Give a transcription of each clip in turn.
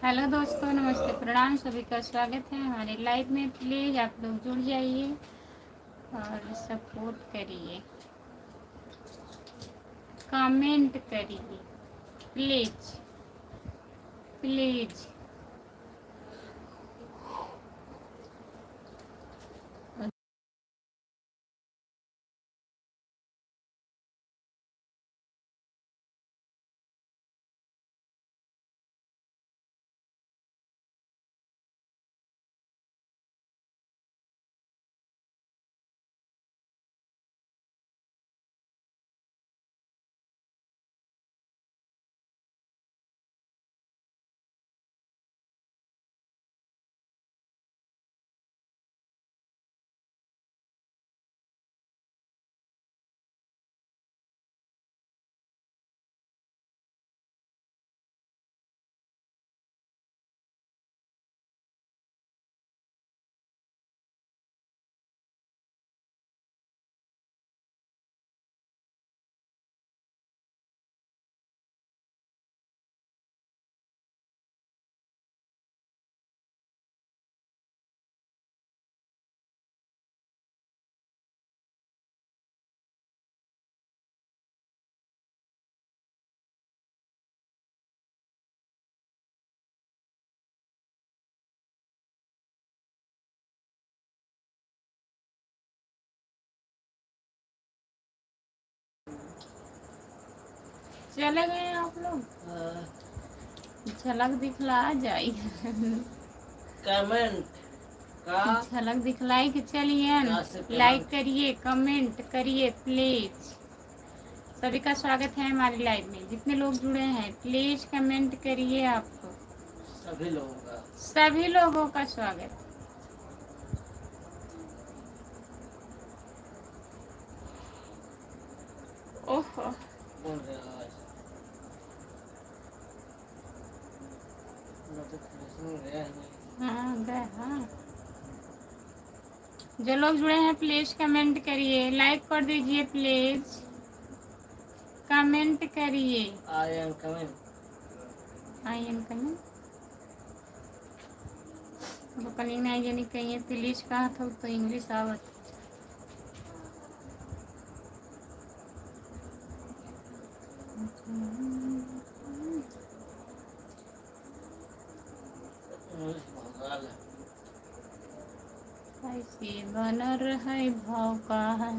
Hello दोस्तों, नमस्ते, प्रणाम। सभी का स्वागत है हमारे लाइव में। प्लीज़ आप लोग जुड़ जाइए और सपोर्ट करिए, कमेंट करिए, प्लीज प्लीज। चले गए आप लोग? झलक दिखला जाए कमेंट का झलक दिखलाई कि चलिए लाइक करिए, कमेंट करिए प्लीज। सभी का स्वागत है हमारे लाइव में। जितने लोग जुड़े हैं प्लीज कमेंट करिए। आपको सभी लोगों का स्वागत। ओहो, हाँ गए। हाँ, जो लोग जुड़े हैं प्लीज कमेंट करिए, लाइक कर दीजिए प्लीज, कमेंट करिए। I am coming. कहीं नहीं जानी कहीं प्लीज कहा था तो इंग्लिश आवत। ऐसे बनर है भाव का है।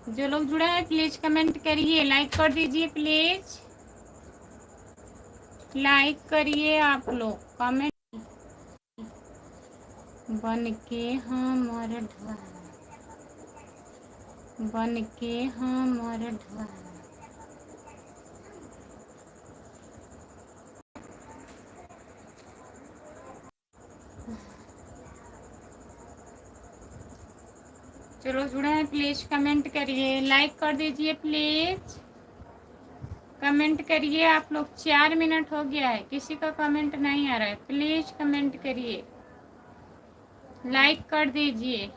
जो लोग जुड़े हैं प्लीज कमेंट करिए, लाइक कर दीजिए प्लीज, लाइक करिए आप लोग, कमेंट। बन के हमर ढाल, बन के हमर ढाल। जो लोग जुड़े हैं प्लीज कमेंट करिए, लाइक कर दीजिए प्लीज, कमेंट करिए आप लोग। 4 मिनट हो गया है, किसी का कमेंट नहीं आ रहा है। प्लीज कमेंट करिए, लाइक कर दीजिए।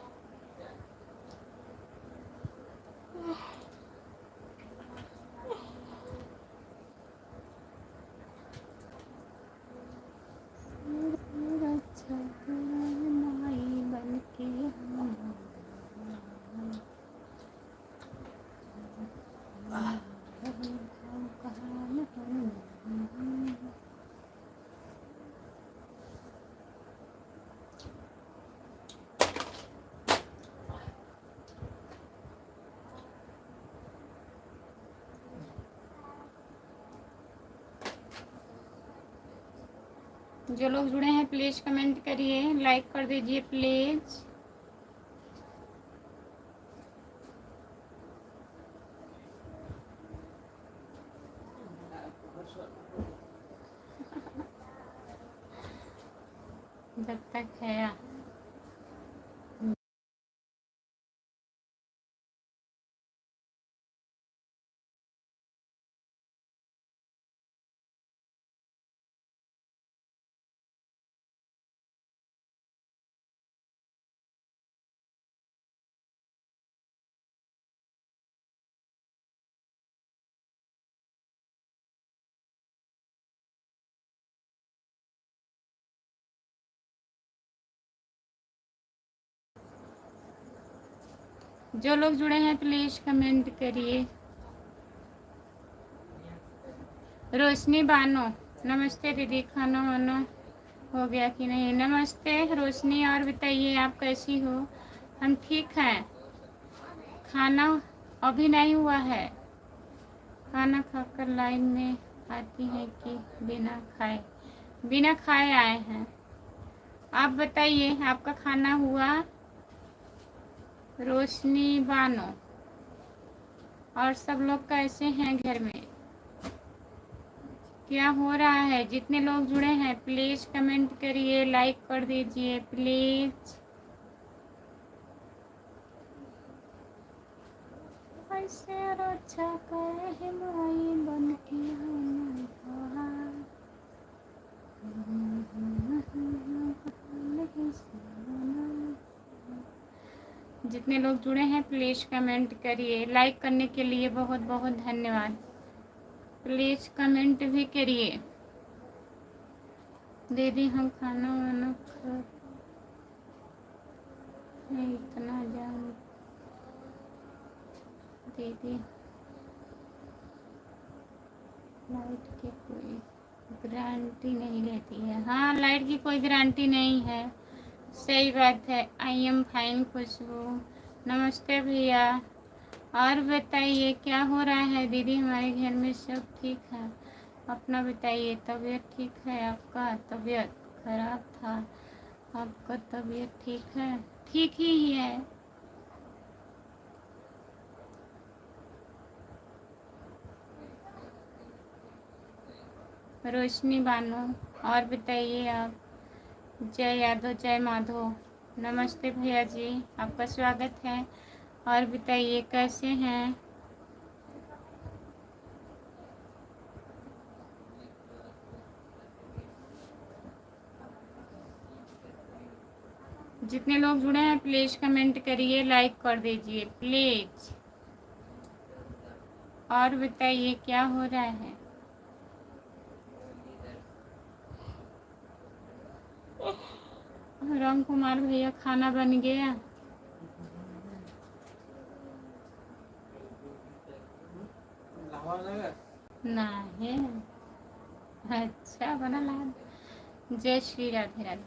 बन के जो लोग जुड़े हैं प्लीज़ कमेंट करिए, लाइक कर दीजिए प्लीज़। जब तक है जो लोग जुड़े हैं प्लीज़ कमेंट करिए। रोशनी बानो, नमस्ते दीदी, खाना वाना हो गया कि नहीं? नमस्ते रोशनी, और बताइए आप कैसी हो? हम ठीक हैं। खाना अभी नहीं हुआ है। खाना खाकर लाइन में आती है कि बिना खाए? बिना खाए आए हैं। आप बताइए आपका खाना हुआ? रोशनी बानो, और सब लोग कैसे हैं घर में? क्या हो रहा है? जितने लोग जुड़े हैं प्लीज़ कमेंट करिए, लाइक कर दीजिए प्लीज़। ऐसे रक्षा करे माई बन के जितने लोग जुड़े हैं प्लीज़ कमेंट करिए, लाइक करने के लिए बहुत बहुत धन्यवाद। प्लीज़ कमेंट भी करिए। दीदी हम खाना वाना खा इतना जान दीदी, लाइट की कोई गारंटी नहीं रहती है। हाँ, लाइट की कोई गारंटी नहीं है, सही बात है। आई एम फाइन खुशबू, नमस्ते भैया। और बताइए क्या हो रहा है? दीदी हमारे घर में सब ठीक है। अपना बताइए, तबीयत ठीक है? आपका तबीयत खराब था, आपका तबीयत ठीक है? ठीक ही है। रोशनी बानो, और बताइए आप? जय यादव, जय माधव, नमस्ते भैया जी, आपका स्वागत है। और बताइए कैसे हैं? जितने लोग जुड़े हैं प्लीज़ कमेंट करिए, लाइक कर दीजिए प्लीज़। और बताइए क्या हो रहा है? राम कुमार भैया खाना बन गया? नहीं, अच्छा बना ला। जय श्री राधे राधे,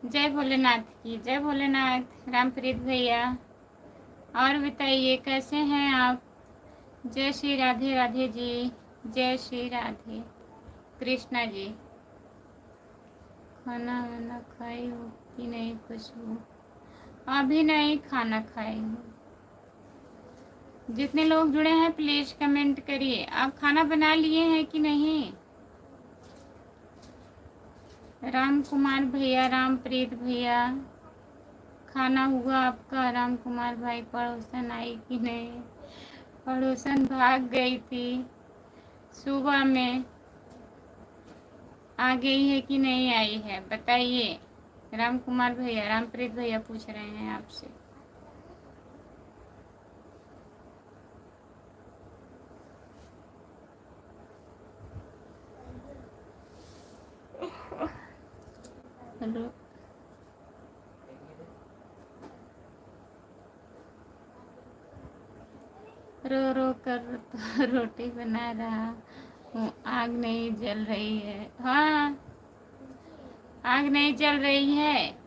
जय भोलेनाथ की, जय भोलेनाथ। रामप्रीत भैया, और बताइए कैसे हैं आप? जय श्री राधे राधे जी, जय श्री राधे कृष्णा जी। खाना वाना खाई हो कि नहीं खुशबू? अभी नहीं खाना खाई हूँ। जितने लोग जुड़े हैं प्लीज़ कमेंट करिए। आप खाना बना लिए हैं कि नहीं? राम कुमार भैया, रामप्रीत भैया, खाना हुआ आपका? राम कुमार भाई, पड़ोसन आई कि नहीं? पड़ोसन भाग गई थी सुबह में, आ गई है कि नहीं आई है बताइए। राम कुमार भैया, रामप्रीत भैया पूछ रहे हैं आपसे। हेलो, रो रो कर तो रोटी बना रहा हूँ, आग नहीं जल रही है। हाँ, आग नहीं जल रही है।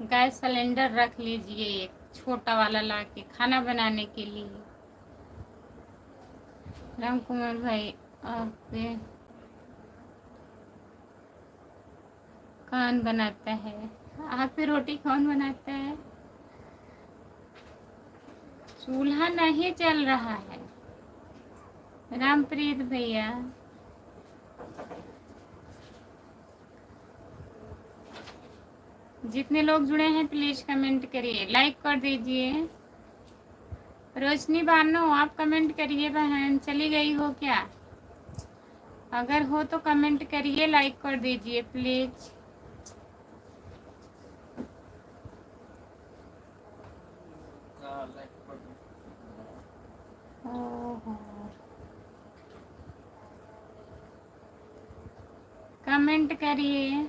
गैस सिलेंडर रख लीजिए एक छोटा वाला ला के खाना बनाने के लिए। राम कुमार भाई, आपके कौन बनाता है? आग पे रोटी कौन बनाता है? चूल्हा नहीं चल रहा है। रामप्रीत भैया, जितने लोग जुड़े हैं प्लीज कमेंट करिए, लाइक कर दीजिए। रोशनी बानो, आप कमेंट करिए बहन, चली गई हो क्या? अगर हो तो कमेंट करिए, लाइक कर दीजिए प्लीज। ओहो, कमेंट करिए।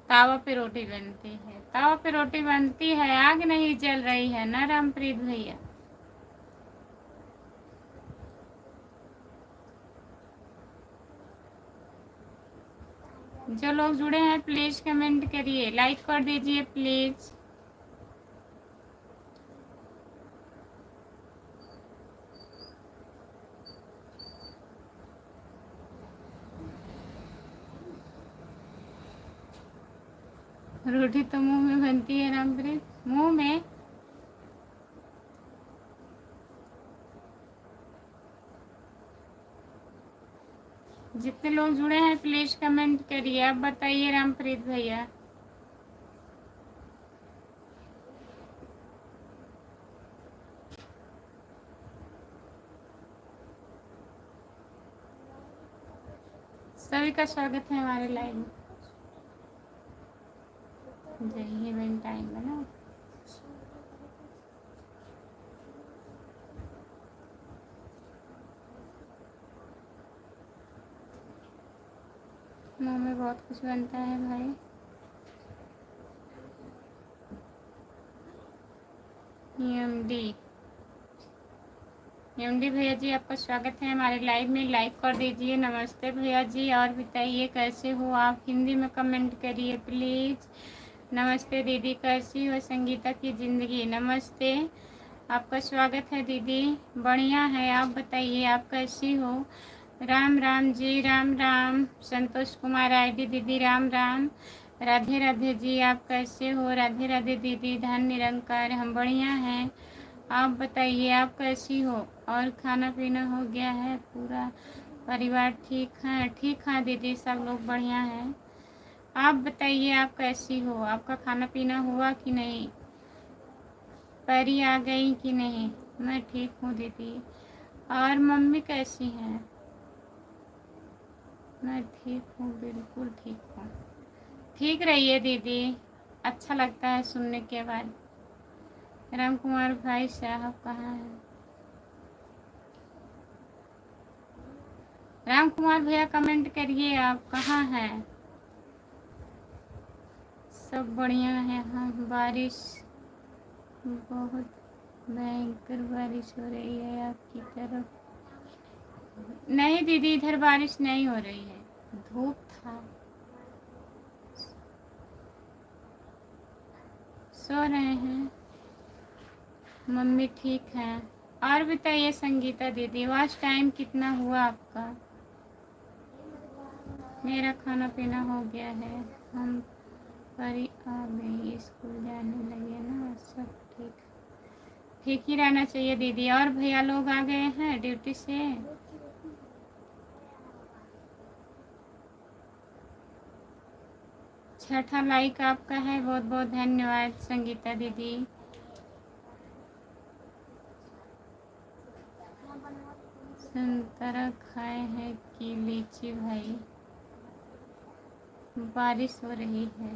तावा पे रोटी बनती है, तावा पे रोटी बनती है, आग नहीं जल रही है ना रामप्रीत भैया। जो लोग जुड़े हैं प्लीज कमेंट करिए, लाइक कर दीजिए प्लीज। रोटी तो मुंह में बनती है रामप्रीत, मुंह में। जितने लोग जुड़े हैं प्लीज कमेंट करिए, आप बताइए रामप्रीत भैया। सभी का स्वागत है हमारे लाइव में। जय हिंद, टाइम बना। मुंह में बहुत कुछ बनता है भाई। एमडी भैया जी, आपका स्वागत है हमारे लाइव में, लाइक कर दीजिए। नमस्ते भैया जी, और बताइए कैसे हो आप? हिंदी में कमेंट करिए प्लीज। नमस्ते दीदी, कैसी हो? संगीता की ज़िंदगी, नमस्ते, आपका स्वागत है दीदी। बढ़िया है, आप बताइए आप कैसी हो? राम राम जी, राम राम। संतोष कुमार आईडी दीदी, राम राम। राधे राधे जी, आप कैसे हो? राधे राधे दीदी, धन निरंकार, हम बढ़िया हैं, आप बताइए आप कैसी हो? और खाना पीना हो गया है? पूरा परिवार ठीक है? ठीक है दीदी, सब लोग बढ़िया हैं। आप बताइए आप कैसी हो? आपका खाना पीना हुआ कि नहीं? परी आ गई कि नहीं? मैं ठीक हूँ दीदी। और मम्मी कैसी हैं? मैं ठीक हूँ, बिल्कुल ठीक हूँ। ठीक रहिए दीदी, अच्छा लगता है सुनने के बाद। राम कुमार भाई साहब कहाँ हैं? राम कुमार भैया कमेंट करिए, आप कहाँ हैं? सब बढ़िया है। हाँ, बारिश, बहुत भयंकर बारिश हो रही है आपकी तरफ? नहीं दीदी, इधर बारिश नहीं हो रही है, धूप था। सो रहे हैं, मम्मी ठीक है। और बताइए संगीता दीदी, वॉच टाइम कितना हुआ आपका? मेरा खाना पीना हो गया है, हम परी आ गई, स्कूल जाने लगे ना, सब ठीक ठीक ही रहना चाहिए दीदी। और भैया लोग आ गए हैं ड्यूटी से? छठा लाइक आपका है, बहुत बहुत धन्यवाद संगीता दीदी। संतरा खाए हैं कि लीची भाई? बारिश हो रही है,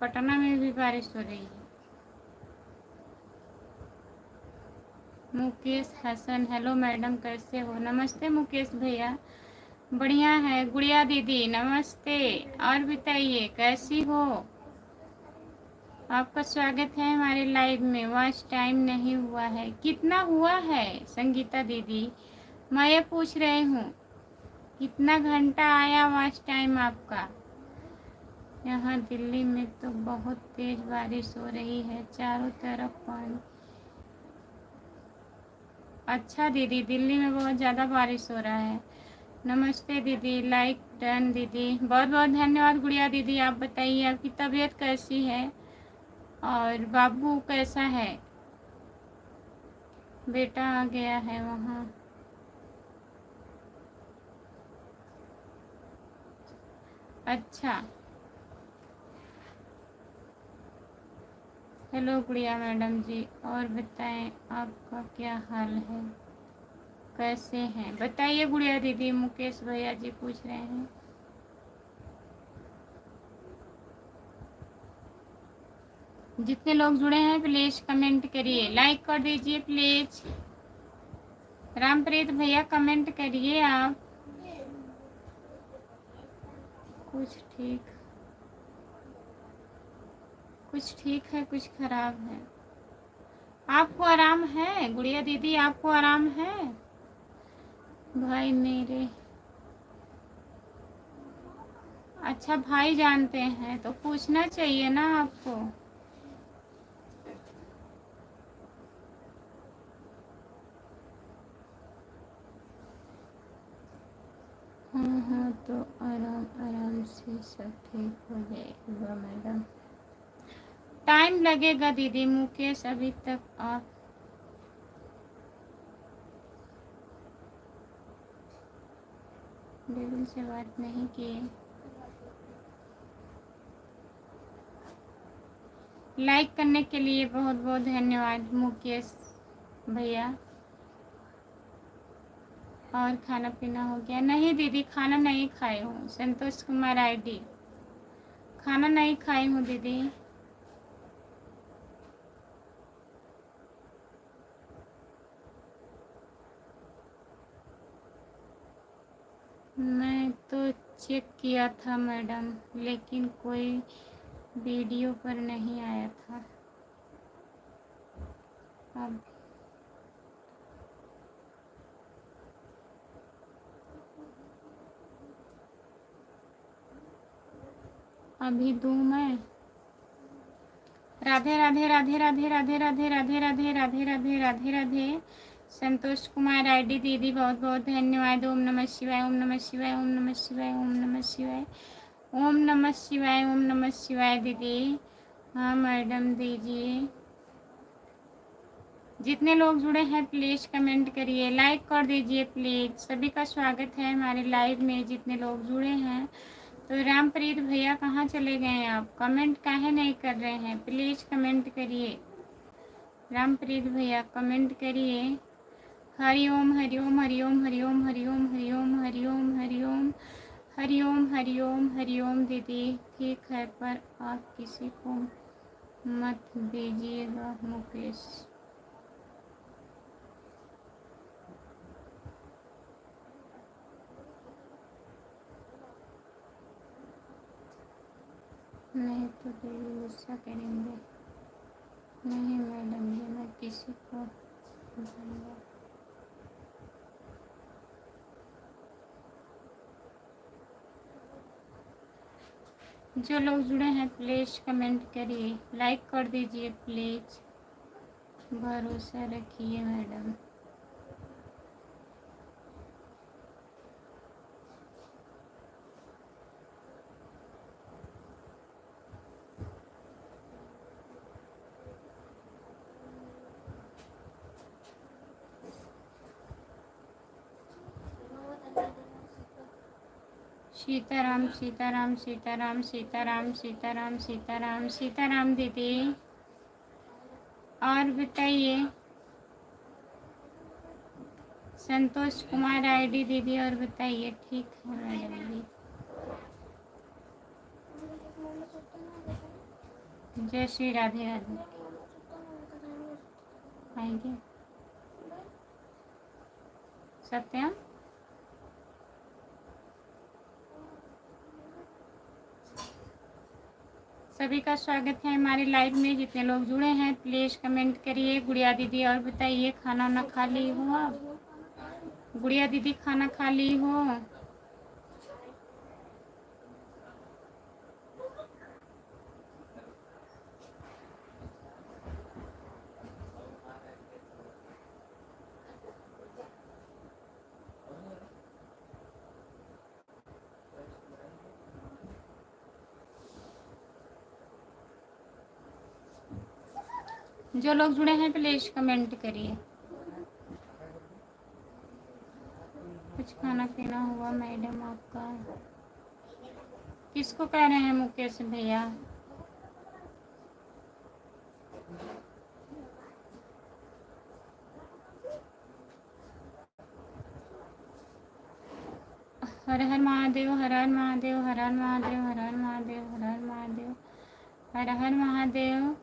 पटना में भी बारिश हो रही है। मुकेश हसन, हेलो मैडम, कैसे हो? नमस्ते मुकेश भैया, बढ़िया है। गुड़िया दीदी नमस्ते, और बताइए कैसी हो? आपका स्वागत है हमारे लाइव में। वॉच टाइम नहीं हुआ है, कितना हुआ है संगीता दीदी? मैं ये पूछ रही हूँ, कितना घंटा आया वॉच टाइम आपका? यहाँ दिल्ली में तो बहुत तेज बारिश हो रही है, चारों तरफ पानी। अच्छा दीदी, दिल्ली में बहुत ज़्यादा बारिश हो रहा है। नमस्ते दीदी, लाइक डन दीदी, बहुत बहुत धन्यवाद गुड़िया दीदी। आप बताइए आपकी तबीयत कैसी है और बाबू कैसा है? बेटा आ गया है वहाँ। अच्छा, हेलो गुड़िया मैडम जी, और बताएं आपका क्या हाल है, कैसे हैं? बताइए गुड़िया दीदी। मुकेश भैया जी पूछ रहे हैं। जितने लोग जुड़े हैं प्लीज कमेंट करिए, लाइक कर दीजिए प्लीज। रामप्रीत भैया कमेंट करिए आप। कुछ ठीक है, कुछ खराब है। आपको आराम है गुड़िया दीदी? आपको आराम है? भाई मेरे, अच्छा भाई जानते हैं तो पूछना चाहिए ना आपको। हाँ हाँ, तो आराम आराम से सब ठीक हो जाएगा मैडम। टाइम लगेगा दीदी। मुकेश अभी तक आप डेविल से बात नहीं किए। लाइक करने के लिए बहुत बहुत धन्यवाद मुकेश भैया। और खाना पीना हो गया? नहीं दीदी, खाना नहीं खाई हूँ। संतोष कुमार आईडी, खाना नहीं खाई हूँ दीदी। मैं तो चेक किया था मैडम, लेकिन कोई वीडियो पर नहीं आया था। अब अभी दूँ मैं? राधे राधे राधे राधे राधे राधे राधे राधे राधे राधे राधे राधे। संतोष कुमार आईडी दीदी बहुत बहुत धन्यवाद। ओम नमः शिवाय, ओम नमः शिवाय, ओम नमः शिवाय, ओम नमः शिवाय, ओम नमः शिवाय, ओम नमः शिवाय दीदी। हाँ मैडम दीजिए। जितने लोग जुड़े हैं प्लीज़ कमेंट करिए, लाइक कर दीजिए प्लीज़। सभी का स्वागत है हमारे लाइव में। जितने लोग जुड़े हैं तो रामप्रीत भैया कहाँ चले गए हैं आप? कमेंट काहे नहीं कर रहे हैं? प्लीज़ कमेंट करिए। रामप्रीत भैया कमेंट करिए। हरिओम हरिओम हरिओम हरिओम हरिओम हरिओम हरिओम हरिओम हरिओम हरिओम हरिओम दीदी। ठीक है, पर आप किसी को मत दीजिएगा मुकेश। नहीं तो दीदी गुस्सा करेंगे। नहीं मैडम जी, मैं किसी को दूंगा। जो लोग जुड़े हैं प्लीज़ कमेंट करिए, लाइक कर दीजिए प्लीज़। भरोसा रखिए मैडम। सीताराम सीताराम सीताराम सीताराम सीताराम सीताराम सीताराम दीदी। और बताइए। संतोष कुमार आईडी दीदी, और बताइए। ठीक है मैडम जी। जय श्री राधे राधे। आएंगे सत्यम। सभी का स्वागत है हमारे लाइव में। जितने लोग जुड़े हैं प्लीज़ कमेंट करिए। गुड़िया दीदी और बताइए, खाना ना खा ली हो आप? गुड़िया दीदी खाना खा ली हो? जो लोग जुड़े हैं प्लीज कमेंट करिए। कुछ खाना पीना हुआ मैडम आपका? किसको कह रहे हैं मुकेश भैया? हर हर महादेव, हर हर महादेव, हर हर महादेव, हर हर महादेव, हर हर महादेव, हर हर महादेव।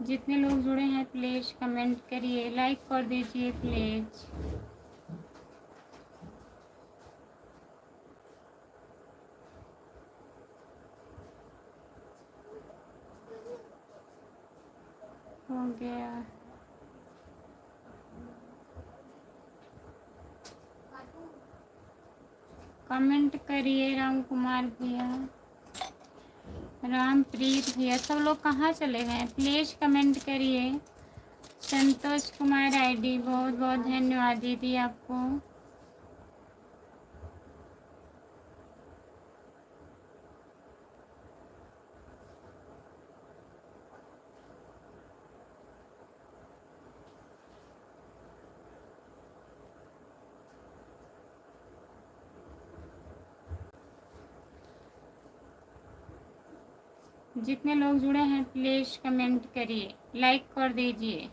जितने लोग जुड़े हैं प्लीज कमेंट करिए, लाइक कर दीजिए प्लीज। हो गया। कमेंट करिए राम कुमार भैया, रामप्रीत भैया, सब लोग कहाँ चले गए? प्लीज कमेंट करिए। संतोष कुमार आईडी, बहुत बहुत धन्यवाद दीदी आपको। जितने लोग जुड़े हैं प्लीज कमेंट करिए, लाइक कर दीजिए।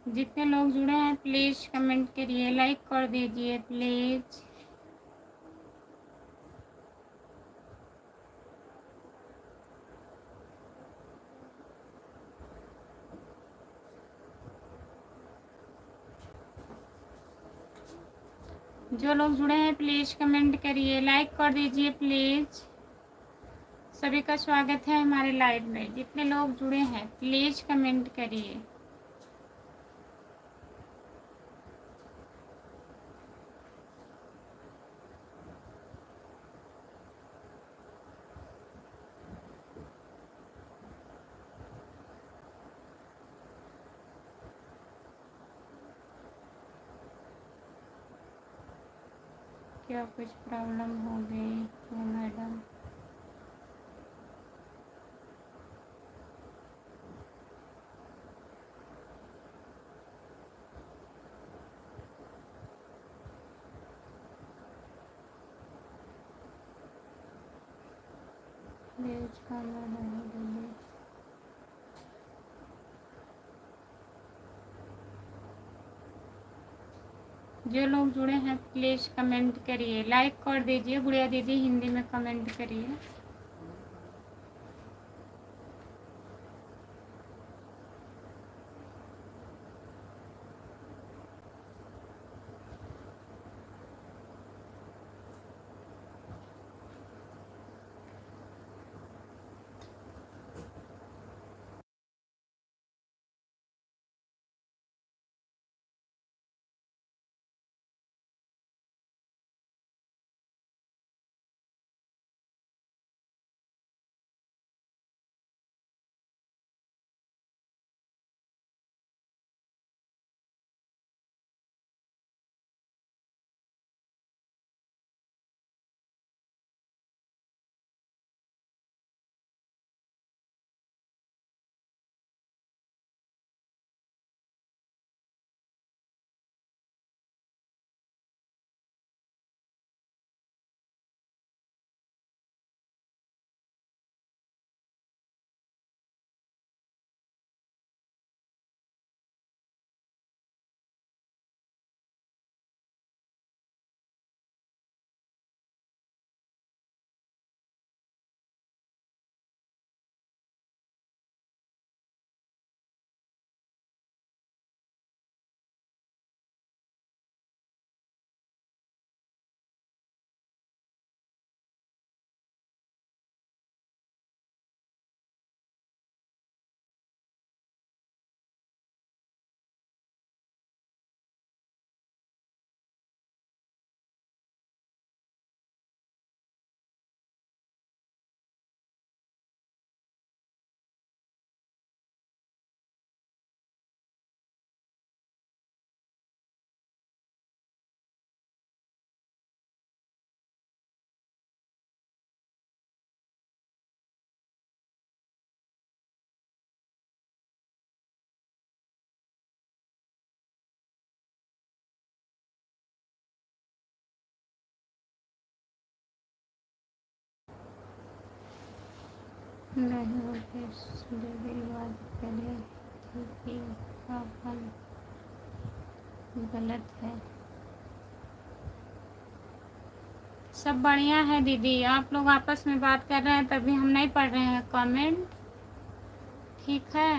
जितने लोग जुड़े हैं प्लीज कमेंट करिए, लाइक कर दीजिए प्लीज। जो लोग जुड़े हैं प्लीज कमेंट करिए, लाइक कर दीजिए प्लीज। सभी का स्वागत है हमारे लाइव में। जितने लोग जुड़े हैं प्लीज कमेंट करिए। क्या कुछ प्रॉब्लम हो गई तो मैडम? प्लीज खाना नहीं दीजिए। जो लोग जुड़े हैं प्लीज कमेंट करिए, लाइक कर दीजिए। गुड़िया दीदी हिंदी में कमेंट करिए। नहीं होते दीदी बात करे कि अपन गलत है। सब बढ़िया है दीदी, आप लोग आपस में बात कर रहे हैं तभी हम नहीं पढ़ रहे हैं कमेंट, ठीक है।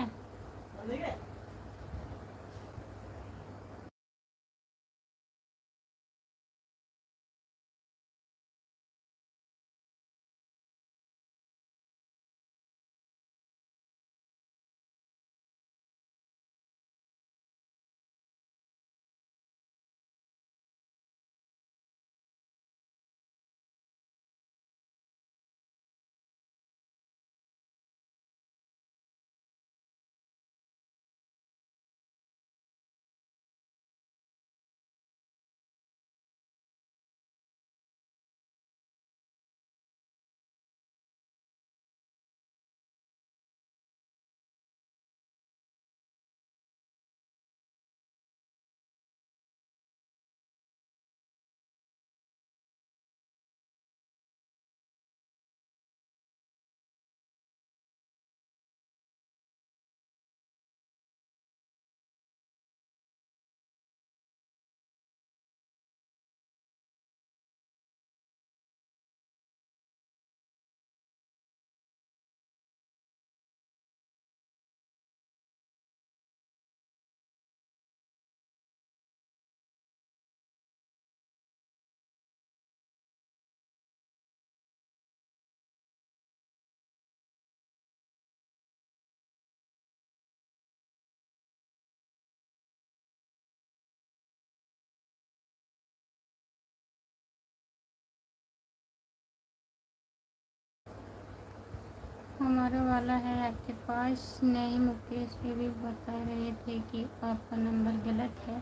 हमारा वाला है आपके पास नहीं, मुकेश भी बता रहे थे कि आपका नंबर गलत है,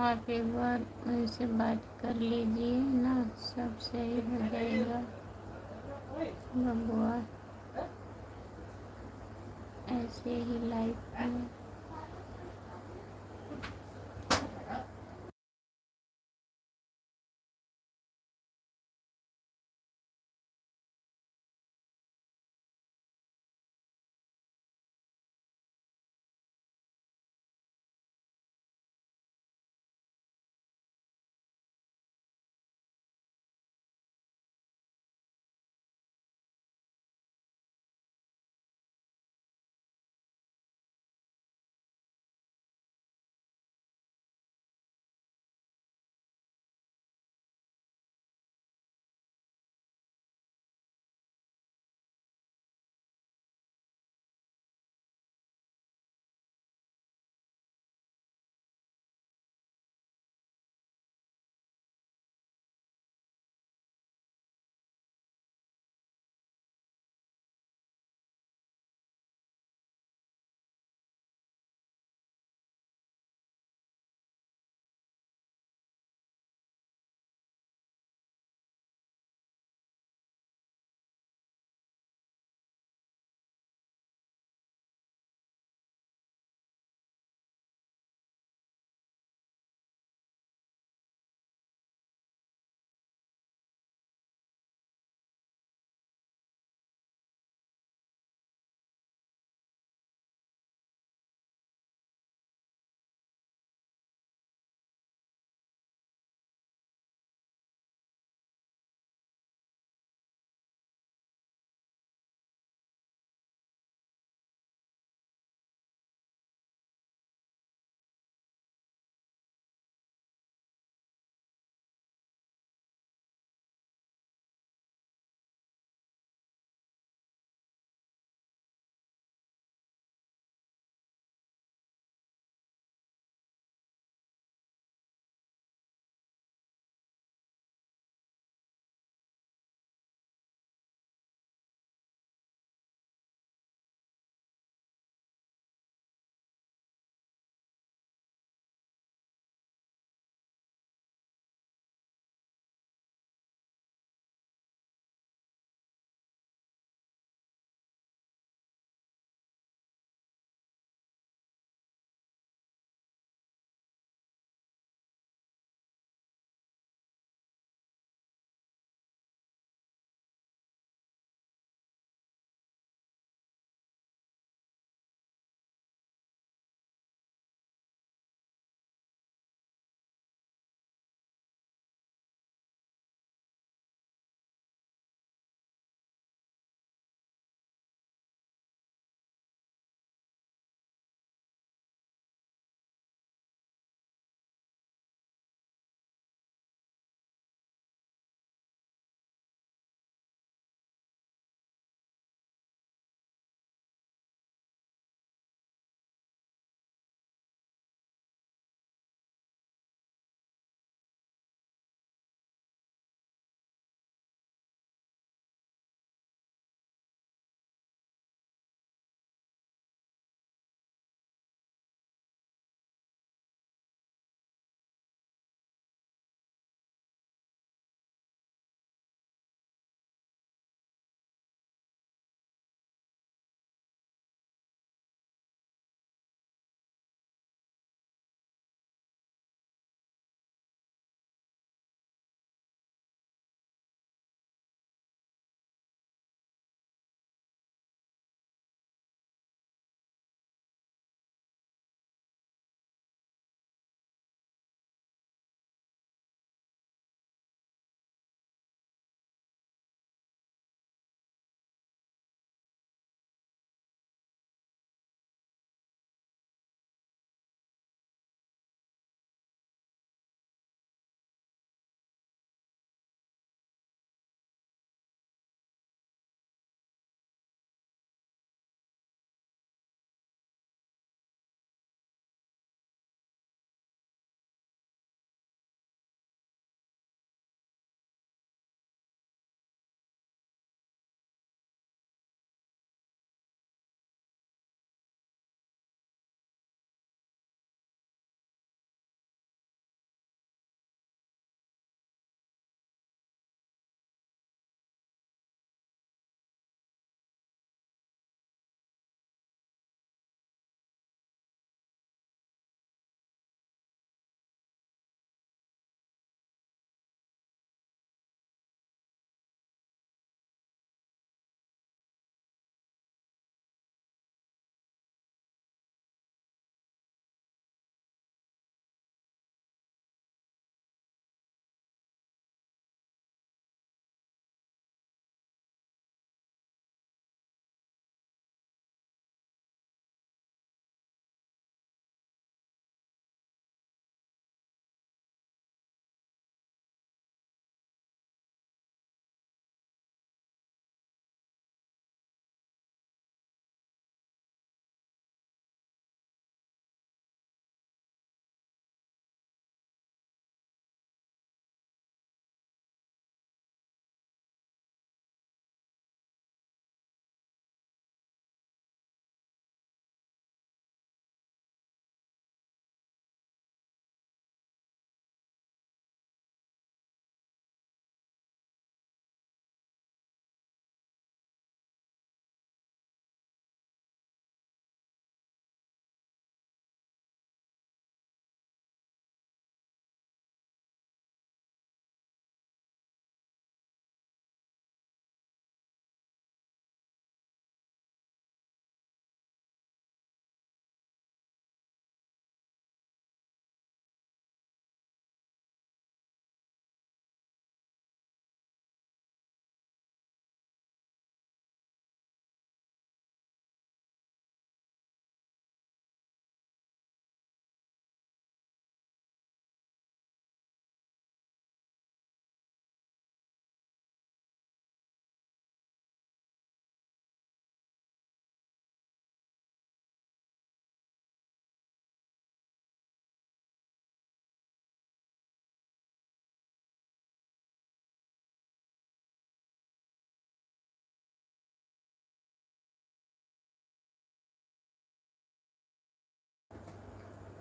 आप एक बार उनसे बात कर लीजिए ना, सब सही हो जाएगा बबुआ। ऐसे ही लाइफ में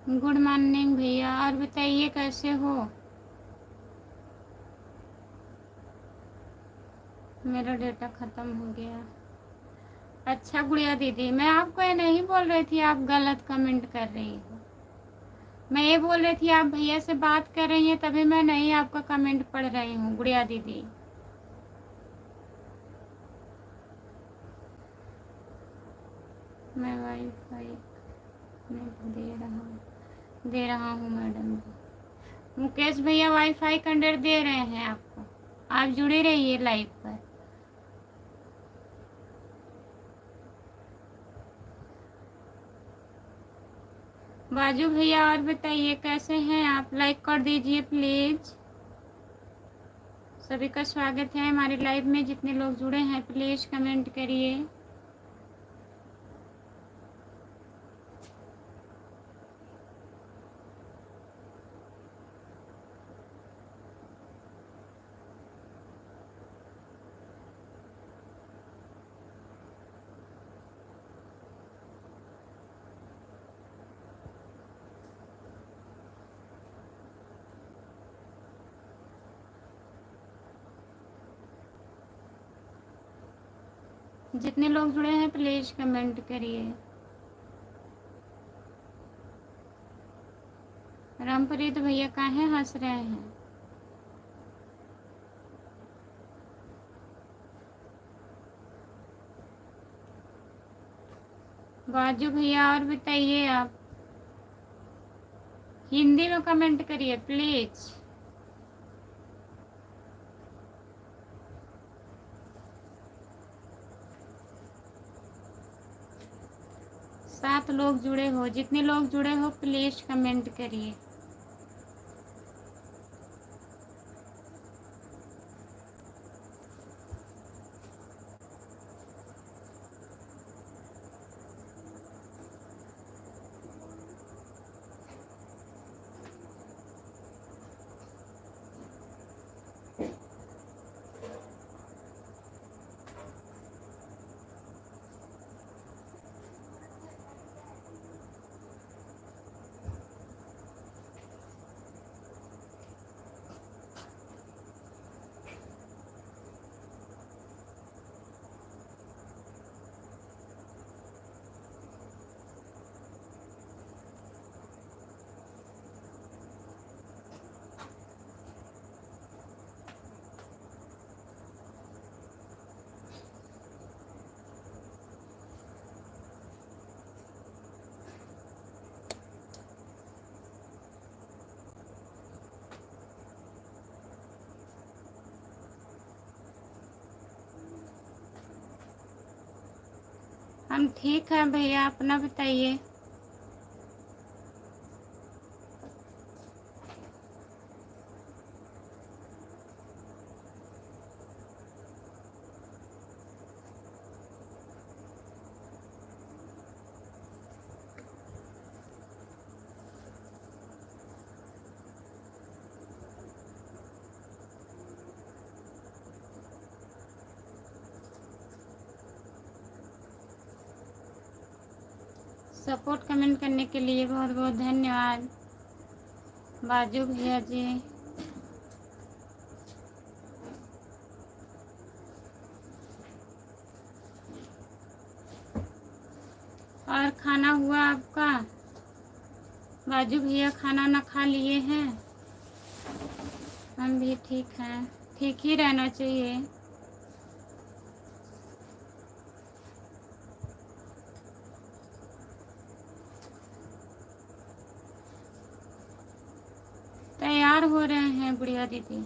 गुड मॉर्निंग भैया, और बताइए कैसे हो। मेरा डेटा ख़त्म हो गया। अच्छा गुड़िया दीदी, मैं आपको ये नहीं बोल रही थी आप गलत कमेंट कर रही हो। मैं ये बोल रही थी आप भैया से बात कर रही हैं, तभी मैं नहीं आपका कमेंट पढ़ रही हूँ गुड़िया दीदी। मैं वाईफाई नेट दे रहा हूँ मैडम जी। मुकेश भैया वाईफाई कनेक्ट दे रहे हैं आपको, आप जुड़े रहिए लाइव पर। बाजू भैया और बताइए कैसे हैं आप, लाइक कर दीजिए प्लीज। सभी का स्वागत है हमारे लाइव में, जितने लोग जुड़े हैं प्लीज कमेंट करिए। जितने लोग जुड़े हैं प्लीज कमेंट करिए। रामप्रीत भैया काहे हंस रहे हैं। बाजू भैया और बताइए आप, हिंदी में कमेंट करिए प्लीज। सात लोग जुड़े हो, जितने लोग जुड़े हो प्लीज कमेंट करिए। हम ठीक हैं भैया, अपना बताइए। सपोर्ट कमेंट करने के लिए बहुत बहुत धन्यवाद बाजू भैया जी। और खाना हुआ आपका बाजू भैया, खाना ना खा लिए हैं। हम भी ठीक हैं, ठीक ही रहना चाहिए। तैयार हो रहे हैं गुड़िया दीदी।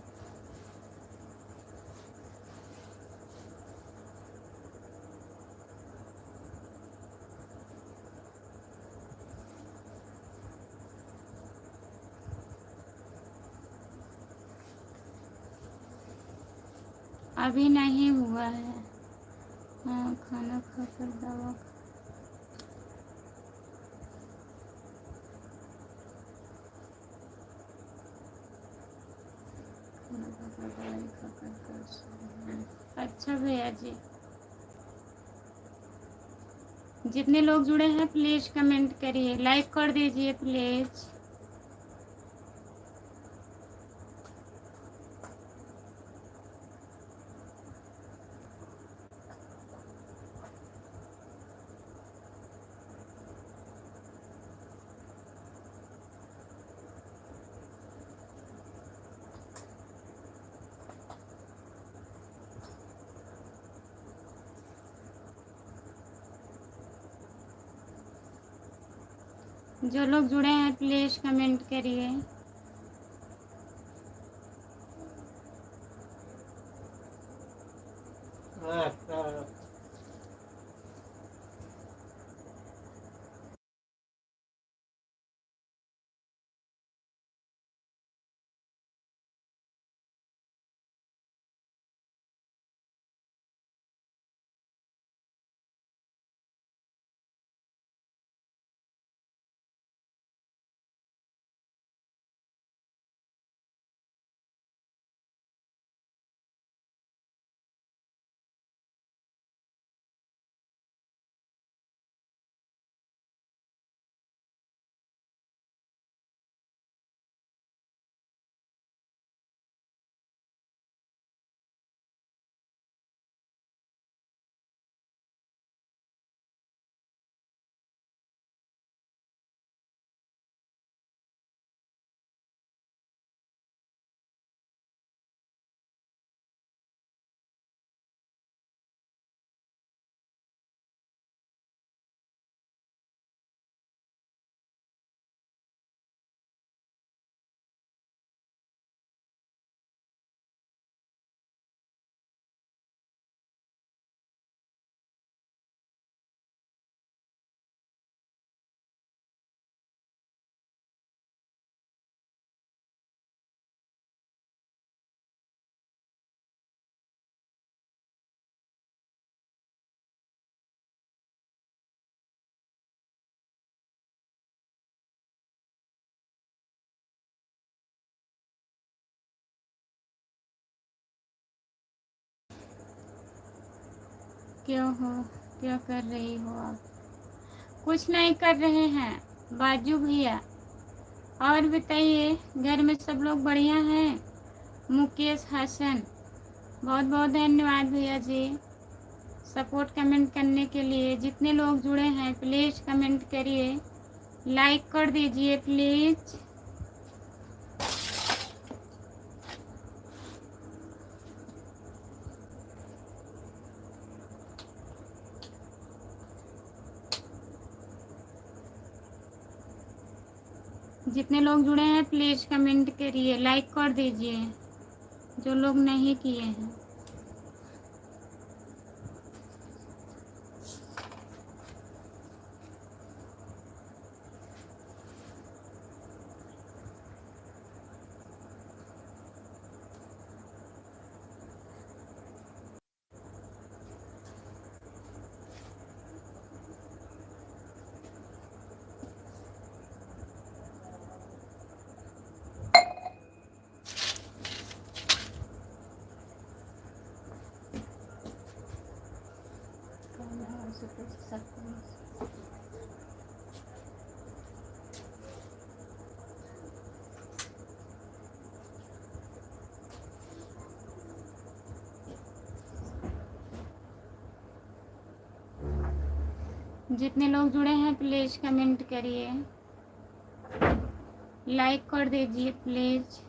अभी नहीं हुआ है। हाँ, खाना खाकर दवा दवाई खाकर कर सकते हैं। अच्छा भैया जी। जितने लोग जुड़े हैं प्लीज कमेंट करिए, लाइक कर दीजिए प्लीज। जो लोग जुड़े हैं प्लीज कमेंट करिए। क्यों हो, क्या कर रही हो आप? कुछ नहीं कर रहे हैं बाजू भैया। और बताइए घर में सब लोग बढ़िया हैं? मुकेश हसन, बहुत बहुत धन्यवाद भैया जी सपोर्ट कमेंट करने के लिए। जितने लोग जुड़े हैं प्लीज कमेंट करिए, लाइक कर दीजिए प्लीज। जितने लोग जुड़े हैं प्लीज कमेंट करिए, लाइक कर दीजिए जो लोग नहीं किए हैं। जितने लोग जुड़े हैं प्लीज कमेंट करिए, लाइक कर दीजिए प्लीज।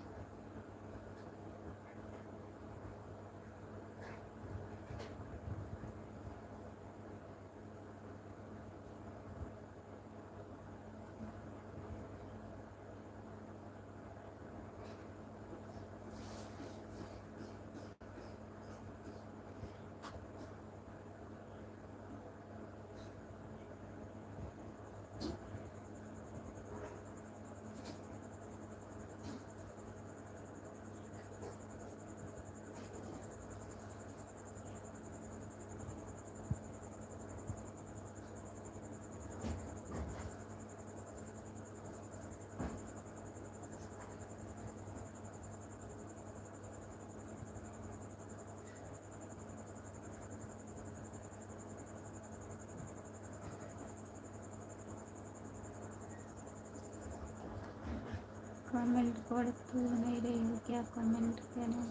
कमेंट पढ़ तो नहीं रही हो, क्या कमेंट करें?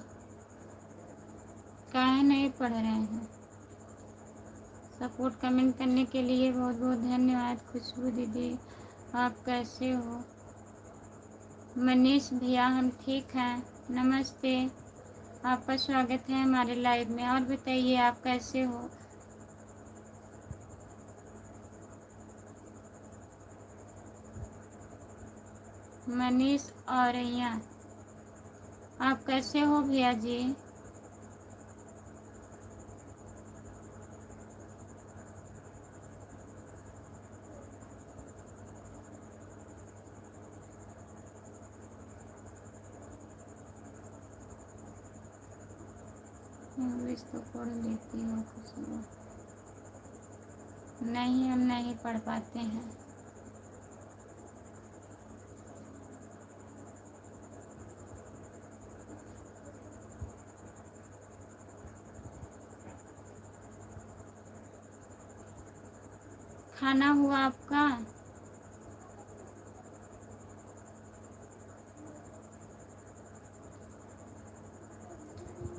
काहे नहीं पढ़ रहे हैं? सपोर्ट कमेंट करने के लिए बहुत बहुत धन्यवाद। खुशबू दीदी आप कैसे हो? मनीष भैया हम ठीक हैं, नमस्ते, आपका स्वागत है हमारे लाइव में। और बताइए आप कैसे हो? मनीष औरैया आप कैसे हो भैया जी? इंग्लिश तो पढ़ लेती हो खुशबू? नहीं, हम नहीं पढ़ पाते हैं। खाना हुआ आपका?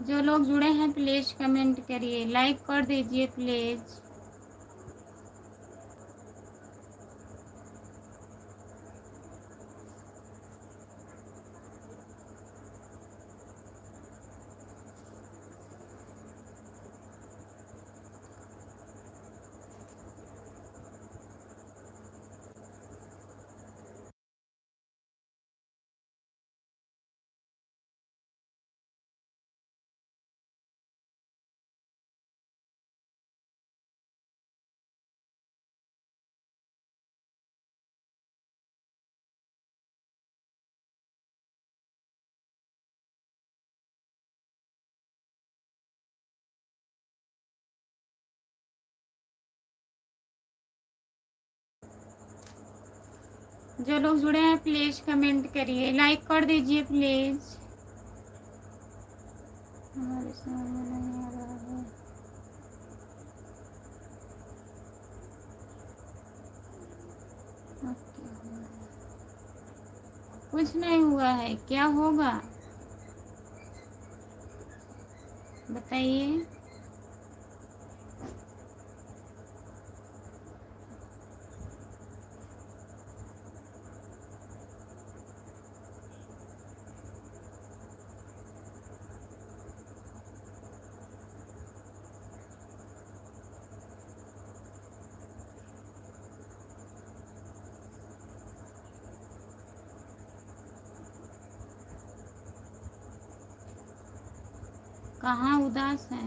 जो लोग जुड़े हैं प्लीज कमेंट करिए, लाइक कर दीजिए प्लीज। जो लोग जुड़े हैं प्लीज कमेंट करिए, लाइक कर दीजिए प्लीज। हमारे समझ में नहीं आ रहा है। ओके, कुछ नहीं हुआ है, क्या होगा बताइए? कहाँ उदास है?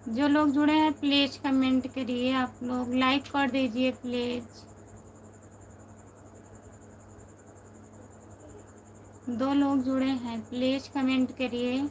जो लोग जुड़े हैं प्लीज कमेंट करिए, आप लोग लाइक कर दीजिए प्लीज। 2 लोग जुड़े हैं, प्लीज कमेंट करिए।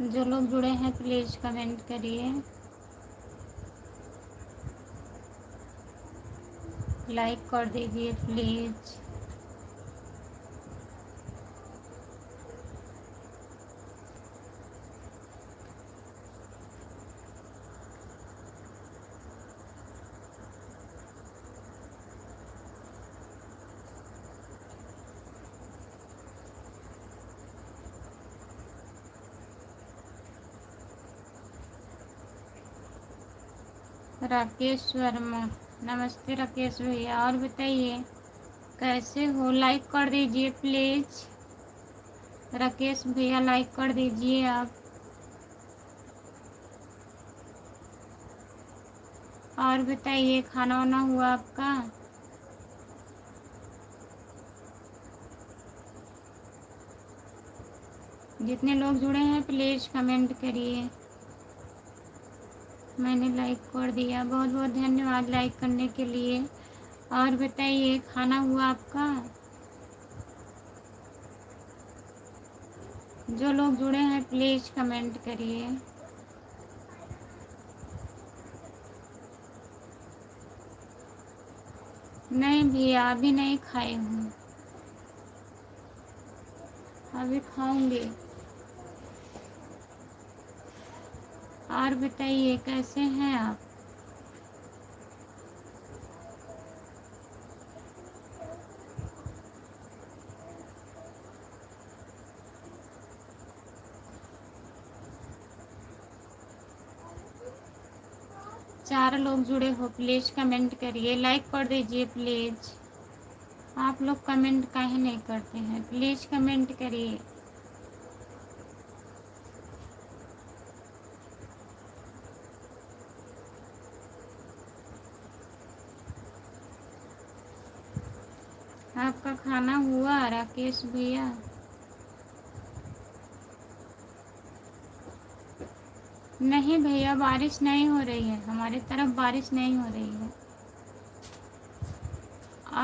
जो लोग जुड़े हैं प्लीज़ कमेंट करिए, लाइक कर दीजिए प्लीज़। राकेश वर्मा, नमस्ते राकेश भैया। और बताइए कैसे हो? लाइक कर दीजिए प्लीज़। राकेश भैया लाइक कर दीजिए आप। और बताइए खाना वाना हुआ आपका? जितने लोग जुड़े हैं प्लीज़ कमेंट करिए। मैंने लाइक कर दिया, बहुत बहुत धन्यवाद लाइक करने के लिए। और बताइए खाना हुआ आपका? जो लोग जुड़े हैं प्लीज़ कमेंट करिए। नहीं भैया अभी नहीं खाई हूँ, अभी खाऊंगी। और बताइए कैसे हैं आप? चार लोग जुड़े हो प्लीज़ कमेंट करिए, लाइक कर दीजिए प्लीज़। आप लोग कमेंट काहे नहीं करते हैं? प्लीज़ कमेंट करिए। आपका खाना हुआ राकेश भैया? नहीं भैया बारिश नहीं हो रही है, हमारी तरफ बारिश नहीं हो रही है।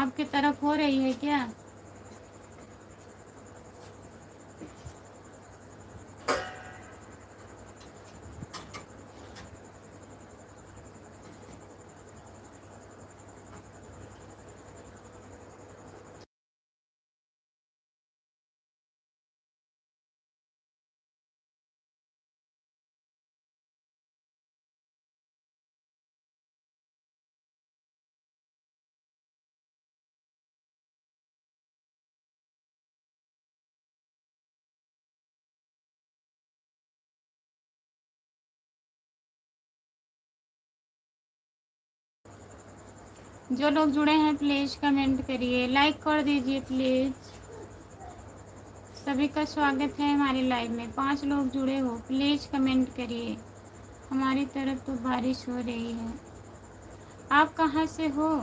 आपकी तरफ हो रही है क्या? जो लोग जुड़े हैं प्लीज़ कमेंट करिए, लाइक कर दीजिए प्लीज़। सभी का स्वागत है हमारी लाइव में। 5 लोग जुड़े हो प्लीज़ कमेंट करिए। हमारी तरफ तो बारिश हो रही है। आप कहाँ से हो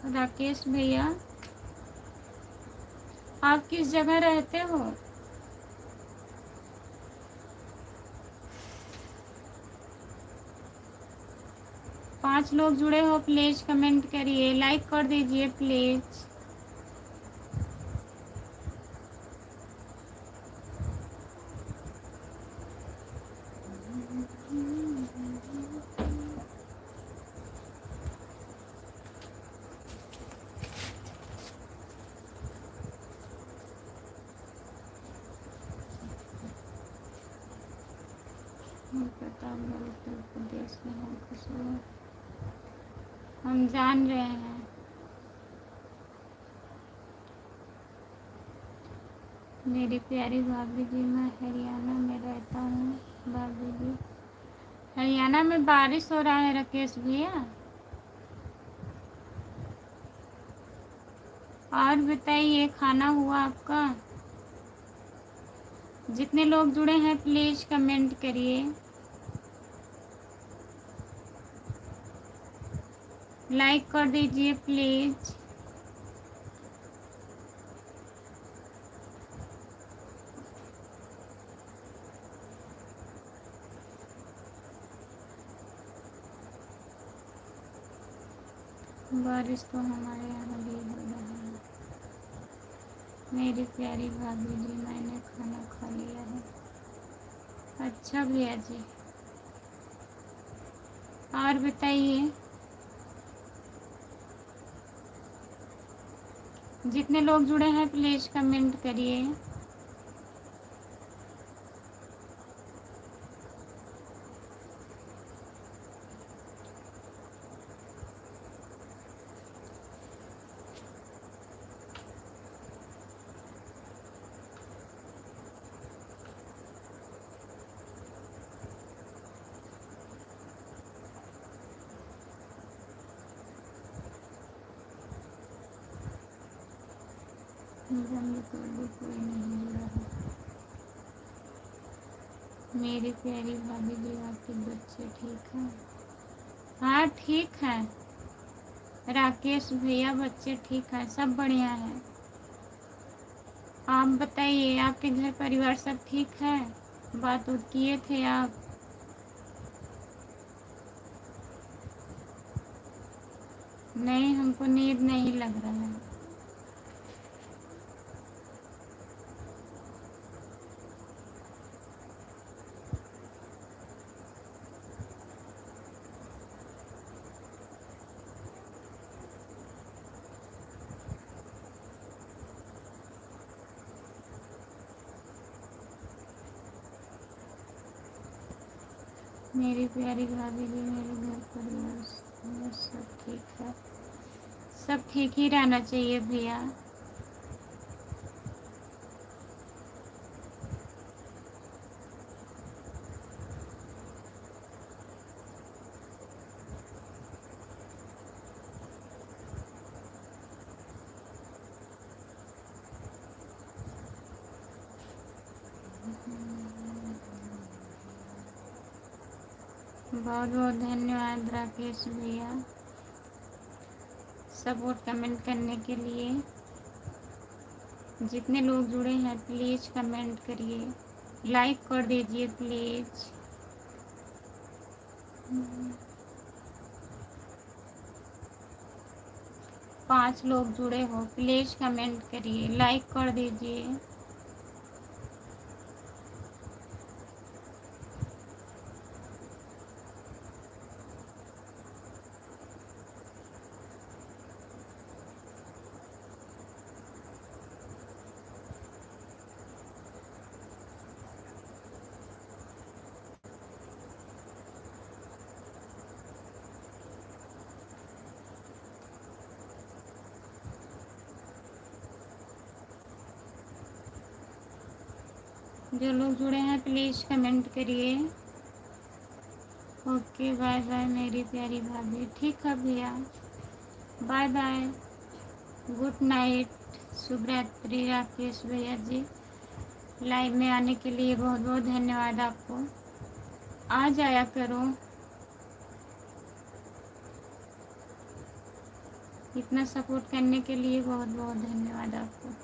राकेश भैया? आप किस जगह रहते हो? पाँच लोग जुड़े हो प्लीज़ कमेंट करिए, लाइक कर दीजिए प्लीज़। प्रतापगढ़ उत्तर प्रदेश में है कसूर। हम जान रहे हैं। मेरी प्यारी भाभी जी, मैं हरियाणा में रहता हूँ। भाभी जी हरियाणा में बारिश हो रहा है राकेश भैया। और बताइए खाना हुआ आपका? जितने लोग जुड़े हैं प्लीज़ कमेंट करिए, लाइक कर दीजिए प्लीज़। बारिश तो हमारे यहाँ भी हो रहा है। मेरी प्यारी भाभी जी मैंने खाना खा लिया है। अच्छा भैया जी, और बताइए। जितने लोग जुड़े हैं प्लीज़ कमेंट करिए। बंद कर दो, कोई नहीं जुड़ा है। मेरी प्यारी भाभी जी, आपके बच्चे ठीक हैं? हाँ ठीक है। राकेश भैया, बच्चे ठीक हैं, सब बढ़िया है। आप बताइए, आपके घर परिवार सब ठीक है? बात उत किए थे आप? नहीं, हमको नींद नहीं लग रहा है। मेरी प्यारी भाभी जी, मेरे घर परिवार में सब ठीक है। सब ठीक ही रहना चाहिए भैया। बहुत बहुत धन्यवाद राकेश भैया, सपोर्ट कमेंट करने के लिए। जितने लोग जुड़े हैं प्लीज़ कमेंट करिए, लाइक कर दीजिए प्लीज़। 5 लोग जुड़े हो, प्लीज़ कमेंट करिए, लाइक कर दीजिए। जो लोग जुड़े हैं प्लीज़ कमेंट करिए। ओके, बाय बाय मेरी प्यारी भाभी। ठीक है भैया, बाय बाय, गुड नाइट, शुभ रात्रि। राकेश भैया जी, लाइव में आने के लिए बहुत बहुत धन्यवाद आपको। आ जाया करो, इतना सपोर्ट करने के लिए बहुत बहुत धन्यवाद आपको।